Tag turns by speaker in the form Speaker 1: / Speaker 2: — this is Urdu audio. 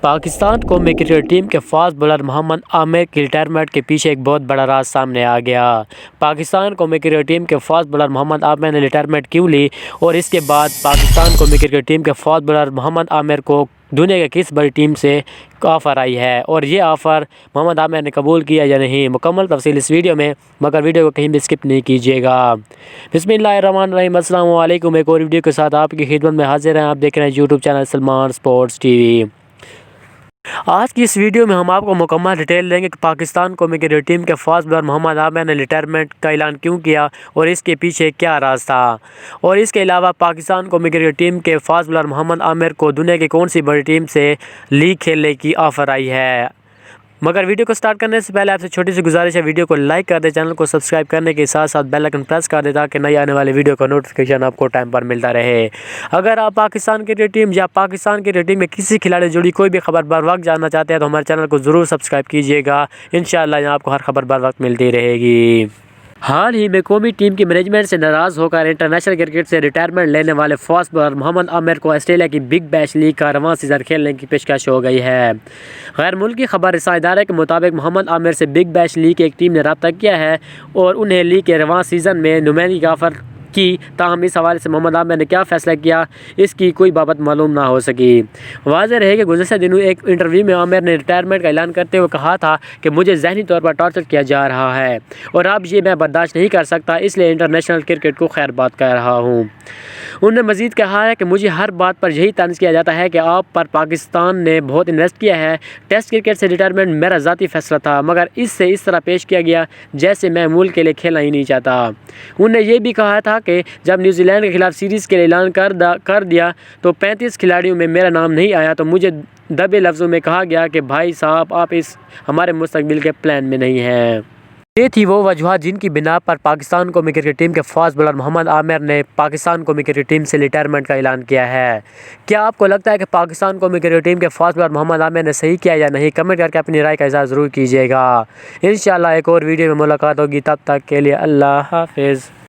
Speaker 1: پاکستان قومی کرکٹ ٹیم کے فاسٹ بولر محمد عامر کی ریٹائرمنٹ کے پیچھے ایک بہت بڑا راز سامنے آ گیا۔ پاکستان قومی کرکٹ ٹیم کے فاسٹ بولر محمد عامر نے ریٹائرمنٹ کیوں لی اور اس کے بعد پاکستان قومی کرکٹ ٹیم کے فاسٹ بولر محمد عامر کو دنیا کے کس بڑی ٹیم سے آفر آئی ہے اور یہ آفر محمد عامر نے قبول کیا یا نہیں، مکمل تفصیل اس ویڈیو میں، مگر ویڈیو کو کہیں بھی اسکپ نہیں کیجیے گا۔ بسم اللہ الرحمن الرحیم، السلام علیکم۔ ایک اور ویڈیو کے ساتھ آپ کی خدمت میں حاضر ہیں۔ آپ دیکھ رہے ہیں YouTube channel Salman sports T V. آج کی اس ویڈیو میں ہم آپ کو مکمل ڈیٹیل دیں گے کہ پاکستان قومی کرکٹ ٹیم کے فاسٹ بولر محمد عامر نے ریٹائرمنٹ کا اعلان کیوں کیا اور اس کے پیچھے کیا راز تھا، اور اس کے علاوہ پاکستان قومی کرکٹ ٹیم کے فاسٹ بولر محمد عامر کو دنیا کی کون سی بڑی ٹیم سے لیگ کھیلنے کی آفر آئی ہے۔ مگر ویڈیو کو سٹارٹ کرنے سے پہلے آپ سے چھوٹی سی گزارش ہے، ویڈیو کو لائک کر دیں، چینل کو سبسکرائب کرنے کے ساتھ ساتھ بیل آئکن پریس کر دیں تاکہ نئی آنے والی ویڈیو کا نوٹیفیکیشن آپ کو ٹائم پر ملتا رہے۔ اگر آپ پاکستان کرکٹ ٹیم یا پاکستان کرکٹ ٹیم میں کسی کھلاڑی سے جڑی کوئی بھی خبر بر وقت جاننا چاہتے ہیں تو ہمارے چینل کو ضرور سبسکرائب کیجیے گا، انشاءاللہ یہاں آپ کو ہر خبر بر وقت ملتی رہے گی۔ حال ہی میں قومی ٹیم کی مینجمنٹ سے ناراض ہو کر انٹرنیشنل کرکٹ سے ریٹائرمنٹ لینے والے فاسٹ بولر محمد عامر کو آسٹریلیا کی بگ بیش لیگ کا رواں سیزن کھیلنے کی پیشکش ہو گئی ہے۔ غیر ملکی خبر رساں ادارے کے مطابق محمد عامر سے بگ بیش لیگ کی ایک ٹیم نے رابطہ کیا ہے اور انہیں لیگ کے رواں سیزن میں نمائندگی کا آفر کی، تاہم اس حوالے سے محمد عامر نے کیا فیصلہ کیا اس کی کوئی بابت معلوم نہ ہو سکی۔ واضح رہے کہ گزشتہ دنوں ایک انٹرویو میں عامر نے ریٹائرمنٹ کا اعلان کرتے ہوئے کہا تھا کہ مجھے ذہنی طور پر ٹارچر کیا جا رہا ہے اور اب یہ میں برداشت نہیں کر سکتا، اس لیے انٹرنیشنل کرکٹ کو خیر بات کہہ رہا ہوں۔ انہوں نے مزید کہا ہے کہ مجھے ہر بات پر یہی طنز کیا جاتا ہے کہ آپ پر پاکستان نے بہت انویسٹ کیا ہے، ٹیسٹ کرکٹ سے ریٹائرمنٹ میرا ذاتی فیصلہ تھا مگر اس سے اس طرح پیش کیا گیا جیسے میں ملک کے لیے کھیلنا ہی نہیں چاہتا۔ انہوں نے یہ بھی کہا تھا کہ جب نیوزی لینڈ کے خلاف سیریز کے لیے اعلان کر دیا تو 35 کھلاڑیوں میں میرا نام نہیں آیا تو مجھے دبے لفظوں میں کہا گیا کہ بھائی صاحب آپ اس ہمارے مستقبل کے پلان میں نہیں ہیں۔ یہ تھی وہ وجوہات جن کی بنا پر پاکستان قومی کرکٹ ٹیم کے فاسٹ بولر محمد عامر نے پاکستان قومی کرکٹ ٹیم سے ریٹائرمنٹ کا اعلان کیا ہے۔ کیا آپ کو لگتا ہے کہ پاکستان قومی کرکٹ ٹیم کے فاسٹ بولر محمد عامر نے صحیح کیا یا نہیں؟ کمنٹ کر کے اپنی رائے کا اظہار ضرور کیجیے گا۔ انشاءاللہ ایک اور ویڈیو میں ملاقات ہوگی، تب تک کے لیے اللہ حافظ۔